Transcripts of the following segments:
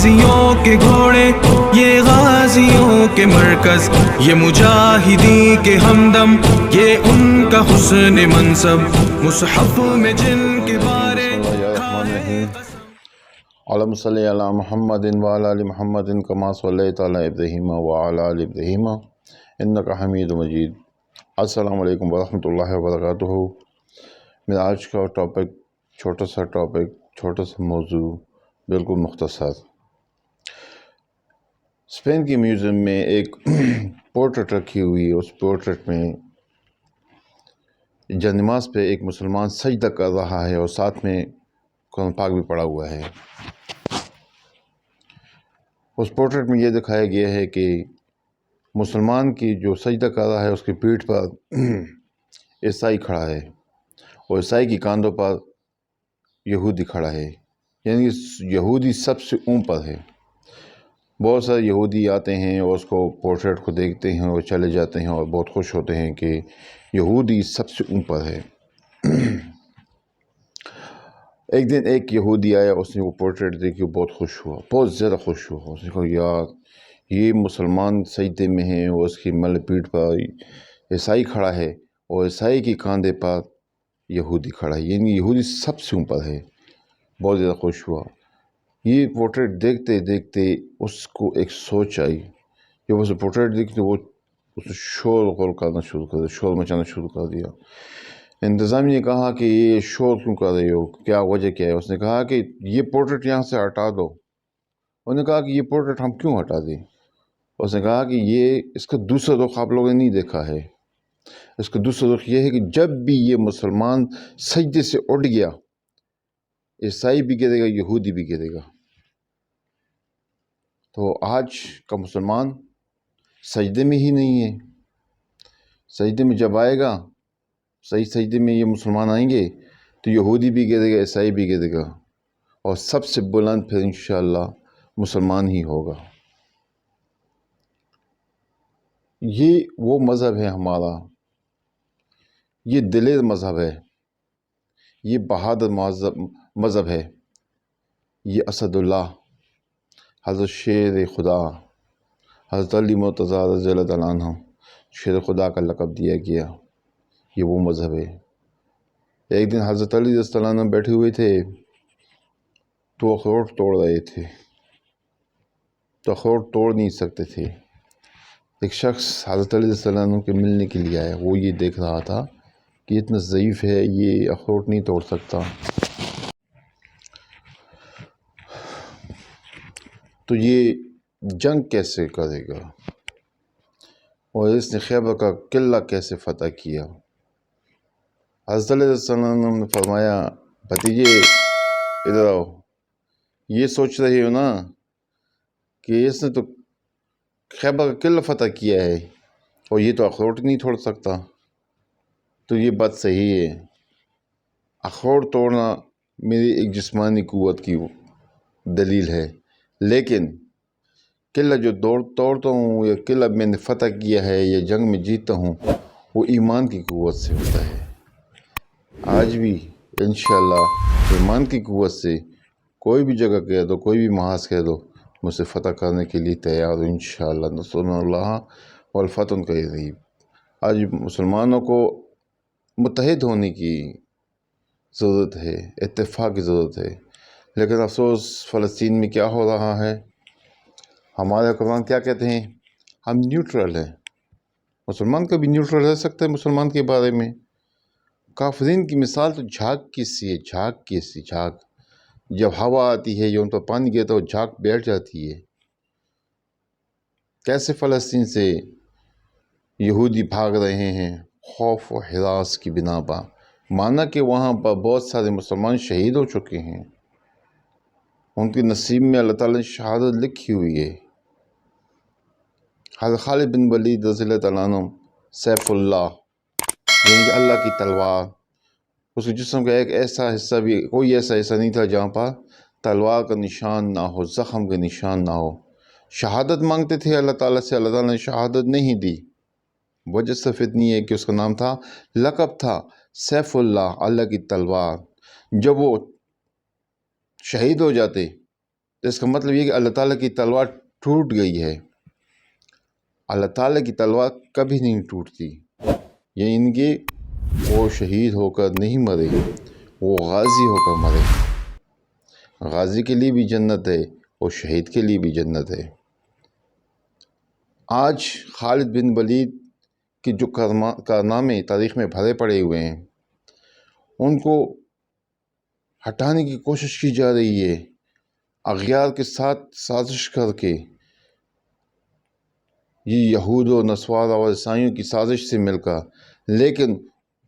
غازیوں کے گھوڑے، یہ غازیوں کے مرکز، یہ مجاہدی کے ہمدم، یہ ان کا حسن منصب، مصحف میں جن کے بارے بسم اللہ الرحمن الرحیم۔ اللہم صلی علی محمد وعلی آل محمد کما صلیت علی ابراہیم وعلی آل ابراہیم انک حمید مجید۔ السلام علیکم ورحمۃ اللہ وبرکاتہ۔ میرا آج کا ٹاپک چھوٹا سا موضوع، بالکل مختصر۔ اسپین کی میوزیم میں ایک پورٹریٹ رکھی ہوئی ہے، اس پورٹریٹ میں جنماز پہ ایک مسلمان سجدہ کر رہا ہے اور ساتھ میں قرآن پاک بھی پڑھا ہوا ہے۔ اس پورٹریٹ میں یہ دکھایا گیا ہے کہ مسلمان کی جو سجدہ کر رہا ہے اس کی پیٹھ پر عیسائی کھڑا ہے اور عیسائی کی کاندھوں پر یہودی کھڑا ہے، یعنی یہودی سب سے اوپر ہے۔ بہت سارے یہودی آتے ہیں اور اس کو پورٹریٹ کو دیکھتے ہیں اور چلے جاتے ہیں اور بہت خوش ہوتے ہیں کہ یہودی سب سے اوپر ہے۔ ایک دن ایک یہودی آیا، اس نے وہ پورٹریٹ دیکھی، وہ بہت خوش ہوا، بہت زیادہ خوش ہوا۔ اس نے کہا یار یہ مسلمان سجدے میں ہے اور اس کی مل پیٹھ پر عیسائی کھڑا ہے اور عیسائی کے کاندھے پر یہودی کھڑا ہے، یعنی یہودی سب سے اوپر ہے۔ بہت زیادہ خوش ہوا۔ یہ پورٹریٹ دیکھتے دیکھتے اس کو ایک سوچ آئی۔ جب اس پورٹریٹ دیکھتے وہ اس نے شور کرنا شروع کر دیا، شور مچانا شروع کر دیا۔ انتظامیہ نے کہا کہ یہ شور کیوں کر رہے ہو، کیا وجہ کیا ہے؟ اس نے کہا کہ یہ پورٹریٹ یہاں سے ہٹا دو۔ انہوں نے کہا کہ یہ پورٹریٹ ہم کیوں ہٹا دیں؟ اس نے کہا کہ اس کا دوسرا رخ آپ لوگوں نے نہیں دیکھا ہے۔ اس کا دوسرا رخ یہ ہے کہ جب بھی یہ مسلمان سجدے سے اٹھ گیا، عیسائی بھی گرے گا، یہودی بھی گرے گا۔ تو آج کا مسلمان سجدے میں ہی نہیں ہے۔ سجدے میں جب آئے گا، صحیح سجدے میں یہ مسلمان آئیں گے تو یہودی بھی گرے گا، عیسائی بھی گرے گا، اور سب سے بلند پھر انشاءاللہ مسلمان ہی ہوگا۔ یہ وہ مذہب ہے ہمارا، یہ دلیر مذہب ہے، یہ بہادر مذہب ہے، یہ اسد اللہ، حضرت شیر خدا، حضرت علی مرتضیٰ رضی اللہ تعالیٰ عنہ شیر خدا کا لقب دیا گیا، یہ وہ مذہب ہے۔ ایک دن حضرت علی رضی اللہ عنہ بیٹھے ہوئے تھے تو اخروٹ توڑ رہے تھے، تو اخروٹ توڑ نہیں سکتے تھے۔ ایک شخص حضرت علی رضی اللہ عنہ کے ملنے کے لیے آیا، وہ یہ دیکھ رہا تھا کہ اتنا ضعیف ہے، یہ اخروٹ نہیں توڑ سکتا۔ تو یہ جنگ کیسے کرے گا اور اس نے خیبر کا قلعہ کیسے فتح کیا؟ حضرت علی رضی اللہ عنہ نے فرمایا بھتیجے ادھر آؤ، یہ سوچ رہے ہو نا کہ اس نے تو خیبر کا قلعہ فتح کیا ہے اور یہ تو اخروٹ نہیں توڑ سکتا، تو یہ بات صحیح ہے۔ اخروٹ توڑنا میری ایک جسمانی قوت کی دلیل ہے، لیکن قلعہ جو توڑتا ہوں یا قلعہ میں نے فتح کیا ہے یا جنگ میں جیتا ہوں، وہ ایمان کی قوت سے ہوتا ہے۔ آج بھی انشاءاللہ ایمان کی قوت سے کوئی بھی جگہ کہہ دو، کوئی بھی محاذ کہہ دو، مجھ سے فتح کرنے کے لیے تیار ہو انشاءاللہ۔ نصر اللہ والفتح قریب۔ آج مسلمانوں کو متحد ہونے کی ضرورت ہے، اتفاق کی ضرورت ہے، لیکن افسوس فلسطین میں کیا ہو رہا ہے؟ ہمارے قرآن کیا کہتے ہیں؟ ہم نیوٹرل ہیں۔ مسلمان کبھی نیوٹرل رہ سکتا ہے مسلمان کے بارے میں؟ کافرین کی مثال تو جھاگ کیسی ہے، جھاگ کیسی، جھاگ جب ہوا آتی ہے یا ان پر پانی گرتا ہے وہ جھاگ بیٹھ جاتی ہے۔ کیسے فلسطین سے یہودی بھاگ رہے ہیں خوف و ہراس کی بنا پر، مانا کہ وہاں پر بہت سارے مسلمان شہید ہو چکے ہیں، ان کے نصیب میں اللہ تعالیٰ نے شہادت لکھی ہوئی ہے۔ حضرت خالد بن ولید رضی اللہ تعالیٰ عنہ سیف اللہ، یعنی کہ اللہ کی تلوار، اس کے جسم کا ایک ایسا حصہ بھی، کوئی ایسا حصہ نہیں تھا جہاں پر تلوار کا نشان نہ ہو، زخم کا نشان نہ ہو۔ شہادت مانگتے تھے اللہ تعالیٰ سے، اللہ تعالیٰ نے شہادت نہیں دی۔ وجہ صرف اتنی ہے کہ اس کا نام تھا، لقب تھا سیف اللہ، اللہ کی تلوار۔ جب وہ شہید ہو جاتے تو اس کا مطلب یہ کہ اللہ تعالیٰ کی تلوار ٹوٹ گئی ہے۔ اللہ تعالیٰ کی تلوار کبھی نہیں ٹوٹتی، یعنی کہ وہ شہید ہو کر نہیں مرے، وہ غازی ہو کر مرے۔ غازی کے لیے بھی جنت ہے اور شہید کے لیے بھی جنت ہے۔ آج خالد بن ولید کے جو کارنامے تاریخ میں بھرے پڑے ہوئے ہیں، ان کو ہٹانے کی کوشش کی جا رہی ہے اغیار کے ساتھ سازش کر کے۔ یہ یہود و نصارہ اور عیسائیوں کی سازش سے مل کر، لیکن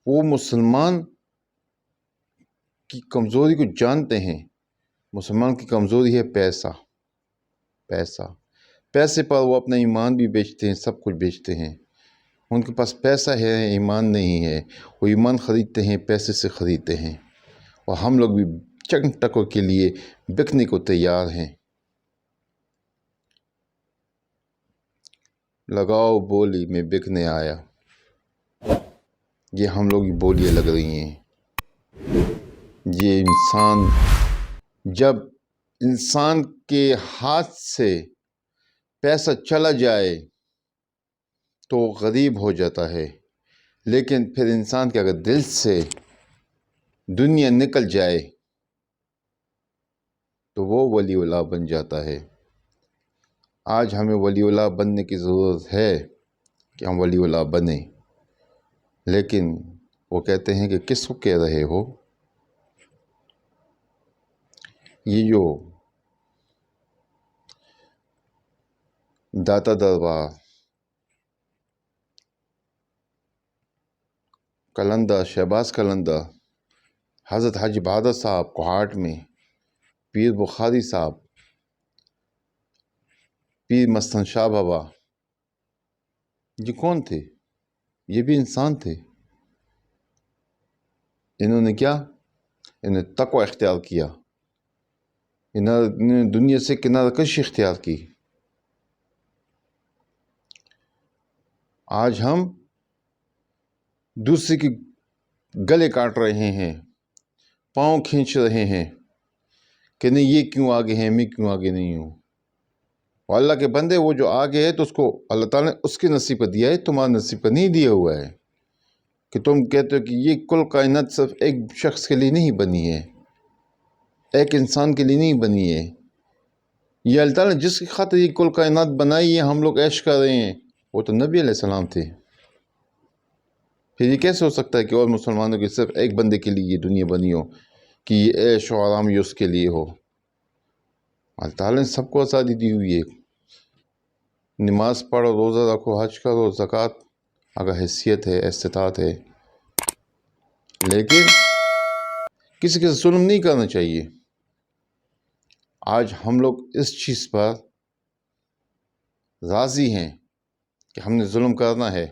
وہ مسلمان کی کمزوری کو جانتے ہیں۔ مسلمان کی کمزوری ہے پیسہ۔ پیسے پر وہ اپنا ایمان بھی بیچتے ہیں، سب کچھ بیچتے ہیں۔ ان کے پاس پیسہ ہے، ایمان نہیں ہے۔ وہ ایمان خریدتے ہیں، پیسے سے خریدتے ہیں، اور ہم لوگ بھی چند ٹکوں کے لیے بکنے کو تیار ہیں۔ لگاؤ بولی میں بکنے آیا، یہ ہم لوگ کی بولیاں لگ رہی ہیں۔ یہ جب انسان کے ہاتھ سے پیسہ چلا جائے تو غریب ہو جاتا ہے، لیکن پھر انسان کے اگر دل سے دنیا نکل جائے تو وہ ولی اللہ بن جاتا ہے۔ آج ہمیں ولی اللہ بننے کی ضرورت ہے کہ ہم ولی اللہ بنیں، لیکن وہ کہتے ہیں کہ کس کو کہہ رہے ہو؟ یہ جو داتا دربار، قلندر شہباز قلندر، حضرت حاجی بہادر صاحب کوہاٹ میں، پیر بخاری صاحب، پیر مستن شاہ بابا، یہ کون تھے؟ یہ بھی انسان تھے۔ انہوں نے کیا؟ انہوں نے تقوی اختیار کیا، انہوں نے دنیا سے کنارہ کشی اختیار کی۔ آج ہم دوسرے کے گلے کاٹ رہے ہیں، پاؤں کھینچ رہے ہیں کہ نہیں یہ کیوں آگے ہیں، میں کیوں آگے نہیں ہوں۔ اور اللہ کے بندے، وہ جو آگے ہے تو اس کو اللہ تعالیٰ نے اس کے نصیب پر دیا ہے، تمہارے نصیب پر نہیں دیا ہوا ہے۔ کہ تم کہتے ہو کہ یہ کل کائنات صرف ایک شخص کے لیے نہیں بنی ہے، ایک انسان کے لیے نہیں بنی ہے۔ یہ اللہ تعالیٰ نے جس کی خاطر یہ کل کائنات بنائی ہے، ہم لوگ عیش کر رہے ہیں، وہ تو نبی علیہ السلام تھے۔ پھر یہ کیسے ہو سکتا ہے کہ اور مسلمانوں کے صرف ایک بندے کے لیے یہ دنیا بنی ہو، کہ یہ عیش و آرام یہ اس کے لیے ہو؟ اللہ تعالیٰ نے سب کو آزادی دی ہوئی ہے۔ نماز پڑھو، روزہ رکھو، حج کرو، زکوٰۃ اگر حیثیت ہے، استطاعت ہے، لیکن کسی کے ظلم نہیں کرنا چاہیے۔ آج ہم لوگ اس چیز پر راضی ہیں کہ ہم نے ظلم کرنا ہے،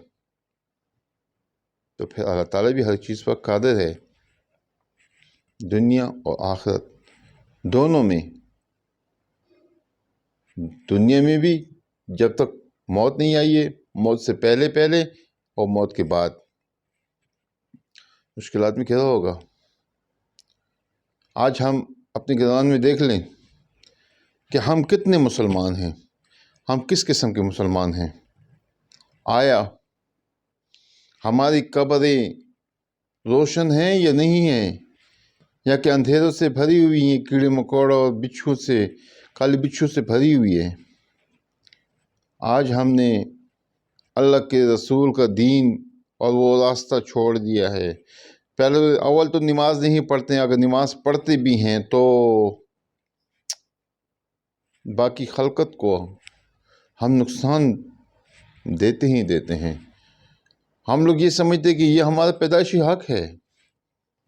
تو پھر اللہ تعالیٰ بھی ہر چیز پر قادر ہے، دنیا اور آخرت دونوں میں۔ دنیا میں بھی جب تک موت نہیں آئی ہے، موت سے پہلے اور موت کے بعد مشکلات میں کیا ہوگا۔ آج ہم اپنے گردان میں دیکھ لیں کہ ہم کتنے مسلمان ہیں، ہم کس قسم کے مسلمان ہیں۔ آیا ہماری قبریں روشن ہیں یا نہیں ہیں، یا کہ اندھیروں سے بھری ہوئی ہیں، کیڑے مکوڑوں اور بچھو سے، کالی بچھو سے بھری ہوئی ہے۔ آج ہم نے اللہ کے رسول کا دین اور وہ راستہ چھوڑ دیا ہے۔ پہلے اول تو نماز نہیں پڑھتے ہیں، اگر نماز پڑھتے بھی ہیں تو باقی خلقت کو ہم نقصان دیتے ہی دیتے ہیں۔ ہم لوگ یہ سمجھتے کہ یہ ہمارا پیدائشی حق ہے،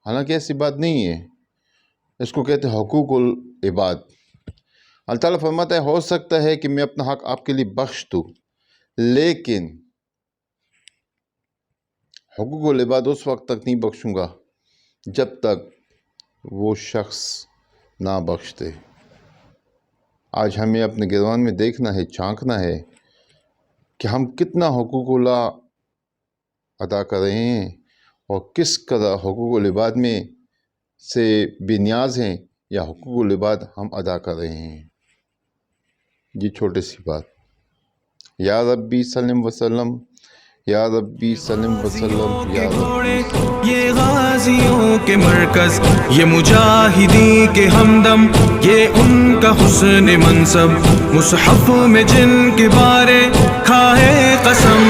حالانکہ ایسی بات نہیں ہے۔ اس کو کہتے ہیں حقوق العباد۔ اللہ تعالیٰ فرماتا ہے ہو سکتا ہے کہ میں اپنا حق آپ کے لیے بخش دوں، لیکن حقوق العباد اس وقت تک نہیں بخشوں گا جب تک وہ شخص نہ بخش دے۔ آج ہمیں اپنے گردان میں دیکھنا ہے، جھانکنا ہے کہ ہم کتنا حقوق اللہ ادا کر رہے ہیں، اور کس قدر حقوق العباد میں سے بے نیاز ہیں، یا حقوق العباد ہم ادا کر رہے ہیں۔ یہ چھوٹی سی بات. یا ربی سلم وسلم، یا ربی سلم وسلم، یا ربی. یہ غازیوں کے مرکز، یہ مجاہدی کے ہمدم، یہ ان کا حسن منصب، مصحف میں جن کے بارے کھائے قسم.